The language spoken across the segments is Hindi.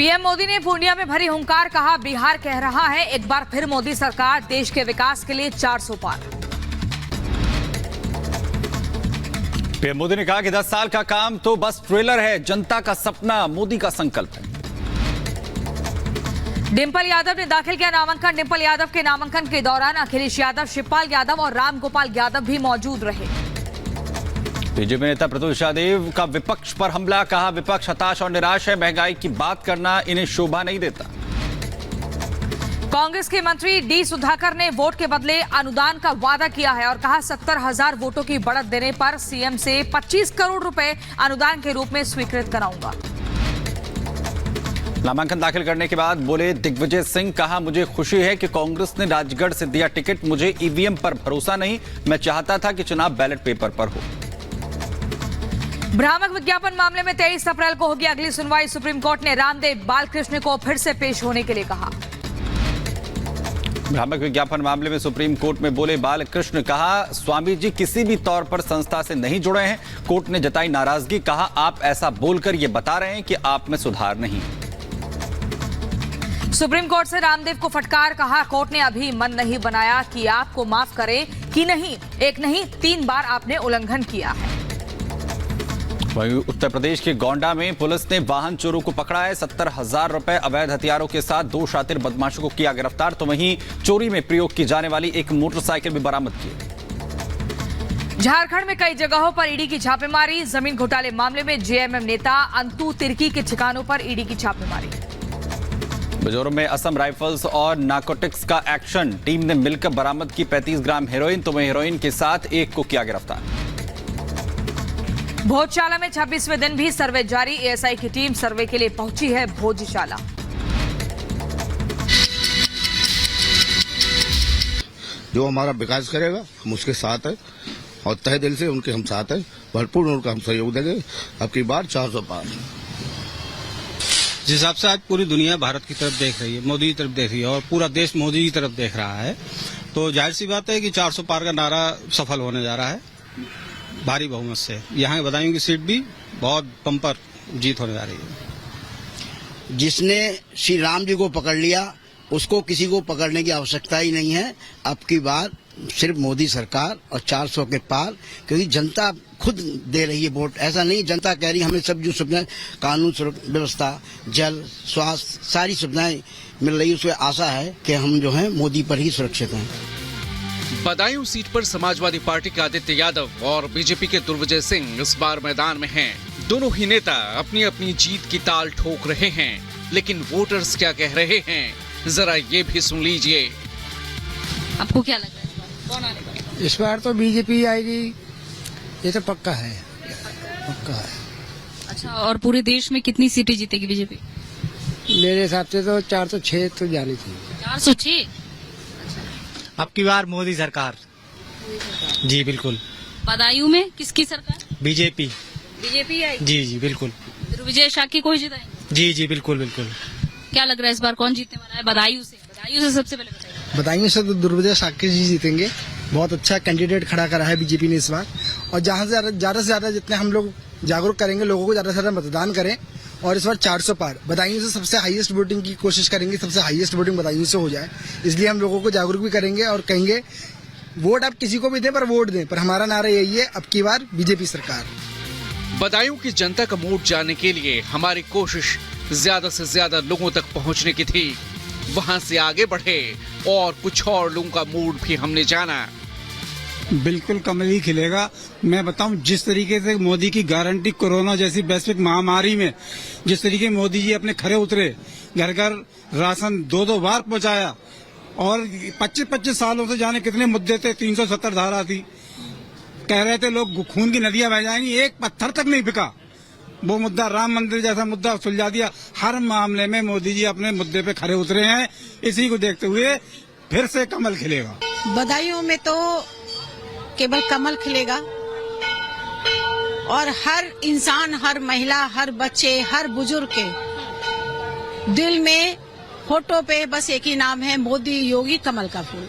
पीएम मोदी ने पूर्णिया में भरी हुंकार, कहा बिहार कह रहा है एक बार फिर मोदी सरकार देश के विकास के लिए 400 पार। पीएम मोदी ने कहा कि 10 साल का काम तो बस ट्रेलर है, जनता का सपना मोदी का संकल्प है। डिंपल यादव ने दाखिल किया नामांकन। डिंपल यादव के नामांकन के दौरान अखिलेश यादव, शिवपाल यादव और रामगोपाल यादव भी मौजूद रहे। बीजेपी नेता प्रत्युष यादव का विपक्ष पर हमला, कहा विपक्ष हताश और निराश है, महंगाई की बात करना इन्हें शोभा नहीं देता। कांग्रेस के मंत्री डी सुधाकर ने वोट के बदले अनुदान का वादा किया है और कहा 70,000 वोटों की बढ़त देने पर सीएम से 25 करोड़ रुपए अनुदान के रूप में स्वीकृत कराऊंगा। नामांकन दाखिल करने के बाद बोले दिग्विजय सिंह, कहा मुझे खुशी है कि कांग्रेस ने राजगढ़ से दिया टिकट, मुझे ईवीएम पर भरोसा नहीं, मैं चाहता था कि चुनाव बैलेट पेपर पर हो। भ्रामक विज्ञापन मामले में 23 अप्रैल को होगी अगली सुनवाई। सुप्रीम कोर्ट ने रामदेव बालकृष्ण को फिर से पेश होने के लिए कहा। भ्रामक विज्ञापन मामले में सुप्रीम कोर्ट में बोले बालकृष्ण, कहा स्वामी जी किसी भी तौर पर संस्था से नहीं जुड़े हैं। कोर्ट ने जताई नाराजगी, कहा आप ऐसा बोलकर ये बता रहे हैं कि आप में सुधार नहीं। सुप्रीम कोर्ट से रामदेव को फटकार, कहा कोर्ट ने अभी मन नहीं बनाया कि आपको माफ करे कि नहीं। एक नहीं 3 बार आपने उल्लंघन किया है। वहीं उत्तर प्रदेश के गोंडा में पुलिस ने वाहन चोरों को पकड़ा है। 70,000 रुपए अवैध हथियारों के साथ 2 शातिर बदमाशों को किया गिरफ्तार। तो वहीं चोरी में प्रयोग की जाने वाली एक मोटरसाइकिल भी बरामद की। झारखंड में कई जगहों पर ईडी की छापेमारी। जमीन घोटाले मामले में जेएमएम नेता अंतु तिर्की के ठिकानों पर ईडी की छापेमारी। मिजोरम में असम राइफल्स और नार्कोटिक्स का एक्शन, टीम ने मिलकर बरामद की 35 ग्राम हेरोइन। तो वहीं हेरोइन के साथ एक को किया गिरफ्तार। भोजशाला में 26वें दिन भी सर्वे जारी। एएसआई की टीम सर्वे के लिए पहुंची है भोजशाला। जो हमारा विकास करेगा हम उसके साथ हैं और तहे दिल से उनके हम साथ हैं, भरपूर उनका हम सहयोग देंगे। अब की बार 400 पार। जिस हिसाब से आज पूरी दुनिया भारत की तरफ देख रही है, मोदी की तरफ देख रही है और पूरा देश मोदी की तरफ देख रहा है, तो जाहिर सी बात है कि 400 पार का नारा सफल होने जा रहा है भारी बहुमत से। यहाँ बदायूं की सीट भी बहुत बम्पर जीत होने जा रही है। जिसने श्री राम जी को पकड़ लिया उसको किसी को पकड़ने की आवश्यकता ही नहीं है। अब की बार सिर्फ मोदी सरकार और 400 के पार, क्योंकि जनता खुद दे रही है वोट। ऐसा नहीं जनता कह रही हमें सब जो सुविधाएं, कानून व्यवस्था, जल, स्वास्थ्य, सारी सुविधाएं मिल रही है। उसमें आशा है कि हम जो है मोदी पर ही सुरक्षित हैं। बदायूं सीट पर समाजवादी पार्टी के आदित्य यादव और बीजेपी के दुर्विजय सिंह इस बार मैदान में हैं। दोनों ही नेता अपनी अपनी जीत की ताल ठोक रहे हैं, लेकिन वोटर्स क्या कह रहे हैं जरा ये भी सुन लीजिए। आपको क्या लग रहा है कौन आने वाला? इस बार तो बीजेपी आएगी, ये तो पक्का है, पक्का है। अच्छा, और पूरे देश में कितनी सीटें जीतेगी बीजेपी? मेरे हिसाब से तो 406 तो जानी चाहिए। 406? अब की बार मोदी सरकार। जी बिल्कुल। बदायूं में किसकी सरकार? बीजेपी। बीजेपी आएगी? जी जी बिल्कुल। दुर्विजय शाक्य को ही जिताएंगे? जी जी बिल्कुल बिल्कुल। क्या लग रहा है इस बार कौन जीतने वाला है बदायूं से? बदायूं से सबसे पहले बताइए। बदायूं से तो दुर्विजय शाक्य जी जीतेंगे। बहुत अच्छा कैंडिडेट खड़ा करा है बीजेपी ने इस बार, और जहाँ से ज्यादा जितने हम लोग जागरूक करेंगे, लोगों को ज्यादा से ज्यादा मतदान करें और इस बार 400 पार बदायूं से सबसे हाईएस्ट वोटिंग की कोशिश करेंगे। सबसे हाईएस्ट वोटिंग बदायूं से हो जाए, इसलिए हम लोगों को जागरूक भी करेंगे और कहेंगे वोट आप किसी को भी दें पर वोट दें। पर हमारा नारा यही है, अब की बार बीजेपी सरकार। बदायूं की जनता का मूड जानने के लिए हमारी कोशिश ज्यादा से ज्यादा लोगों तक पहुंचने की थी। वहां से आगे बढ़े और कुछ और लोगों का मूड भी हमने जाना। बिल्कुल कमल ही खिलेगा। मैं बताऊं जिस तरीके से मोदी की गारंटी कोरोना जैसी वैश्विक महामारी में जिस तरीके मोदी जी अपने खरे उतरे, घर घर राशन 2-2 बार पहुंचाया और 25-25 सालों से जाने कितने मुद्दे थे, 370 धारा थी, कह रहे थे लोग खून की नदियां बह जाएंगी, एक पत्थर तक नहीं बिका। वो मुद्दा राम मंदिर जैसा मुद्दा सुलझा दिया। हर मामले में मोदी जी अपने मुद्दे पे खरे उतरे हैं। इसी को देखते हुए फिर से कमल खिलेगा। बदायूं में तो केवल कमल खिलेगा और हर इंसान, हर महिला, हर बच्चे, हर बुजुर्ग के दिल में, फोटो पे बस एक ही नाम है, मोदी योगी कमल का फूल।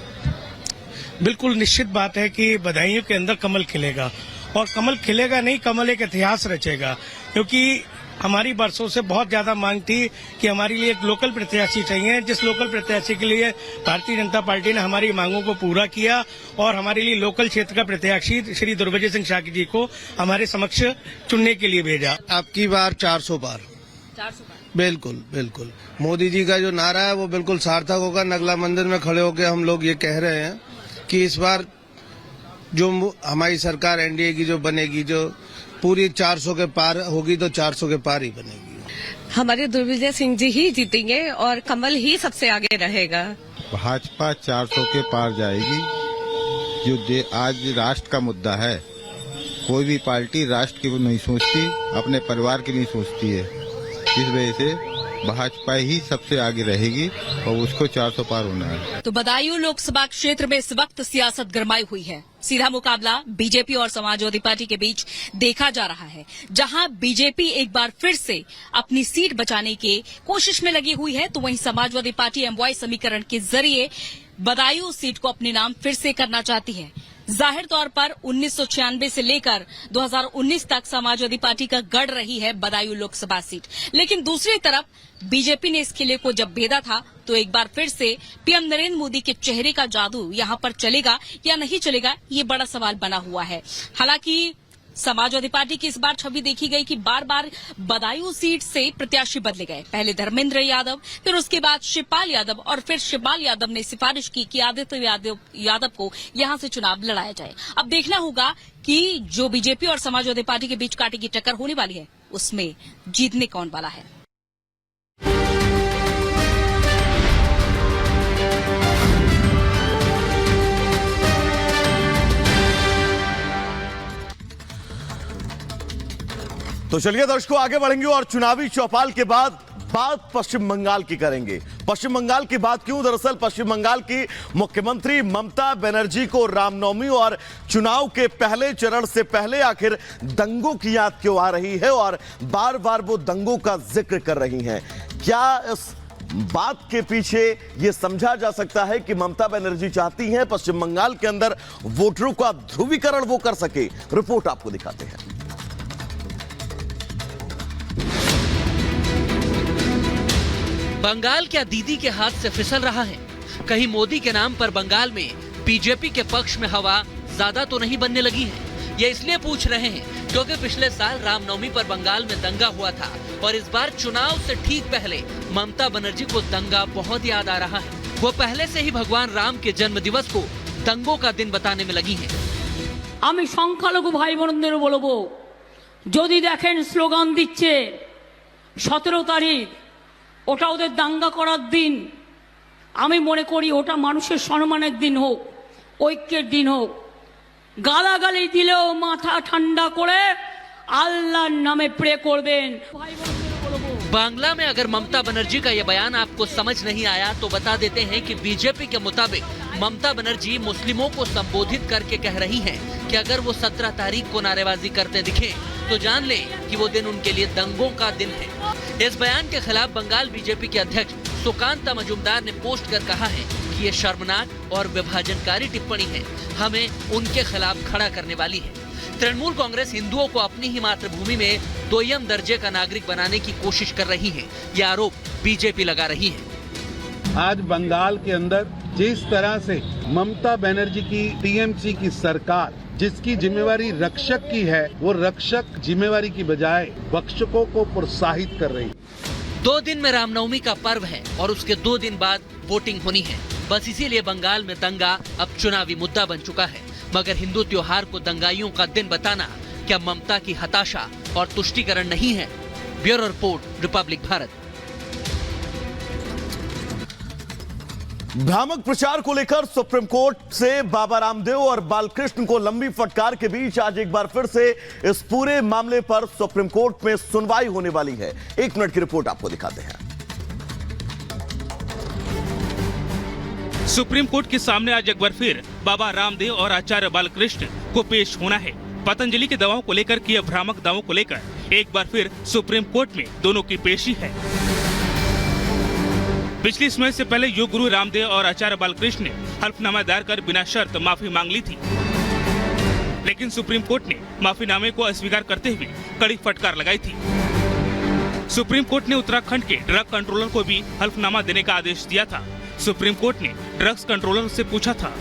बिल्कुल निश्चित बात है कि बदायूं के अंदर कमल खिलेगा और कमल खिलेगा नहीं, कमल एक इतिहास रचेगा, क्योंकि हमारी बरसों से बहुत ज्यादा मांग थी कि हमारे लिए एक लोकल प्रत्याशी चाहिए, जिस लोकल प्रत्याशी के लिए भारतीय जनता पार्टी ने हमारी मांगों को पूरा किया और हमारे लिए लोकल क्षेत्र का प्रत्याशी श्री दुर्विजय सिंह शाक्य जी को हमारे समक्ष चुनने के लिए भेजा। अब की बार 400 पार। बिल्कुल बिल्कुल, मोदी जी का जो नारा है वो बिल्कुल सार्थक होगा। नगला मंदिर में खड़े होकर हम लोग ये कह रहे हैं कि इस बार जो हमारी सरकार एनडीए की जो बनेगी, जो पूरी 400 के पार होगी, तो 400 के पार ही बनेगी। हमारे दुर्विजय सिंह जी ही जीतेंगे और कमल ही सबसे आगे रहेगा। भाजपा 400 के पार जाएगी। जो आज राष्ट्र का मुद्दा है, कोई भी पार्टी राष्ट्र की नहीं सोचती, अपने परिवार की नहीं सोचती है। इस वजह से भाजपा ही सबसे आगे रहेगी और उसको 400 पार होना है। तो बदायूं लोकसभा क्षेत्र में इस वक्त सियासत गरमाई हुई है। सीधा मुकाबला बीजेपी और समाजवादी पार्टी के बीच देखा जा रहा है, जहां बीजेपी एक बार फिर से अपनी सीट बचाने की कोशिश में लगी हुई है, तो वहीं समाजवादी पार्टी एमवाई समीकरण के जरिए बदायूं सीट को अपने नाम फिर से करना चाहती है। जाहिर तौर पर 1996 से लेकर 2019 तक समाजवादी पार्टी का गढ़ रही है बदायूं लोकसभा सीट, लेकिन दूसरी तरफ बीजेपी ने इस किले को जब भेदा था तो एक बार फिर से पीएम नरेंद्र मोदी के चेहरे का जादू यहां पर चलेगा या नहीं चलेगा, ये बड़ा सवाल बना हुआ है। हालांकि समाजवादी पार्टी की इस बार छवि देखी गई कि बार बार बदायूं सीट से प्रत्याशी बदले गए। पहले धर्मेंद्र यादव, फिर उसके बाद शिवपाल यादव और फिर शिवपाल यादव ने सिफारिश की कि आदित्य यादव को यहां से चुनाव लड़ाया जाए। अब देखना होगा कि जो बीजेपी और समाजवादी पार्टी के बीच कांटे की टक्कर होने वाली है, उसमें जीतने कौन वाला है। तो चलिए दर्शकों, आगे बढ़ेंगे और चुनावी चौपाल के बाद बात पश्चिम बंगाल की करेंगे। पश्चिम बंगाल की बात क्यों? दरअसल पश्चिम बंगाल की मुख्यमंत्री ममता बनर्जी को रामनवमी और चुनाव के पहले चरण से पहले आखिर दंगों की याद क्यों आ रही है और बार बार वो दंगों का जिक्र कर रही हैं? क्या इस बात के पीछे यह समझा जा सकता है कि ममता बनर्जी चाहती हैं पश्चिम बंगाल के अंदर वोटरों का ध्रुवीकरण वो कर सके? रिपोर्ट आपको दिखाते हैं। बंगाल क्या दीदी के हाथ से फिसल रहा है? कहीं मोदी के नाम पर बंगाल में बीजेपी के पक्ष में हवा ज्यादा तो नहीं बनने लगी है? ये इसलिए पूछ रहे हैं क्योंकि पिछले साल रामनवमी पर बंगाल में दंगा हुआ था और इस बार चुनाव से ठीक पहले ममता बनर्जी को दंगा बहुत याद आ रहा है। वो पहले से ही भगवान राम के जन्म दिवस को दंगों का दिन बताने में लगी है। আমি সংখ্যালঘু ভাই বোনদের বলবো, যদি দেখেন স্লোগান দিচ্ছে 17 তারিখ ওটা ওদের দাঙ্গা করার দিন, আমি মনে করি ওটা মানুষের সম্মানের দিন হোক, ঐক্যের দিন হোক। গালাগালি দিলেও মাথা ঠান্ডা করে আল্লাহর নামে প্রে করবেন। बांग्ला में अगर ममता बनर्जी का यह बयान आपको समझ नहीं आया तो बता देते हैं कि बीजेपी के मुताबिक ममता बनर्जी मुस्लिमों को संबोधित करके कह रही हैं कि अगर वो 17 तारीख को नारेबाजी करते दिखे तो जान लें कि वो दिन उनके लिए दंगों का दिन है। इस बयान के खिलाफ बंगाल बीजेपी के अध्यक्ष सुकांता मजुमदार ने पोस्ट कर कहा है कि ये शर्मनाक और विभाजनकारी टिप्पणी है, हमें उनके खिलाफ खड़ा करने वाली है। तृणमूल कांग्रेस हिंदुओं को अपनी ही मातृभूमि में दोयम दर्जे का नागरिक बनाने की कोशिश कर रही है, ये आरोप बीजेपी लगा रही है। आज बंगाल के अंदर जिस तरह से ममता बनर्जी की टीएमसी की सरकार जिसकी जिम्मेवारी रक्षक की है, वो रक्षक जिम्मेवारी की बजाय भक्षकों को प्रोत्साहित कर रही है। 2 दिन में रामनवमी का पर्व है और उसके 2 दिन बाद वोटिंग होनी है। बस इसीलिए बंगाल में दंगा अब चुनावी मुद्दा बन चुका है। मगर हिंदू त्योहार को दंगाइयों का दिन बताना क्या ममता की हताशा और तुष्टीकरण नहीं है? Bureau report, Republic Bharat. भ्रामक प्रचार को लेकर सुप्रीम कोर्ट से बाबा रामदेव और बालकृष्ण को लंबी फटकार के बीच आज एक बार फिर से इस पूरे मामले पर सुप्रीम कोर्ट में सुनवाई होने वाली है। 1 मिनट की रिपोर्ट आपको दिखाते हैं। सुप्रीम कोर्ट के सामने आज एक बार फिर बाबा रामदेव और आचार्य बालकृष्ण को पेश होना है। पतंजलि की दवाओं को लेकर किए भ्रामक दावों को लेकर एक बार फिर सुप्रीम कोर्ट में दोनों की पेशी है। पिछली सुनवाई से पहले योग गुरु रामदेव और आचार्य बालकृष्ण ने हल्फनामा दायर कर बिना शर्त माफी मांग ली थी, लेकिन सुप्रीम कोर्ट ने माफीनामे को अस्वीकार करते हुए कड़ी फटकार लगाई थी। सुप्रीम कोर्ट ने उत्तराखंड के ड्रग कंट्रोलर को भी हल्फनामा देने का आदेश दिया था। सुप्रीम कोर्ट ने ड्रग्स कंट्रोलर से पूछा था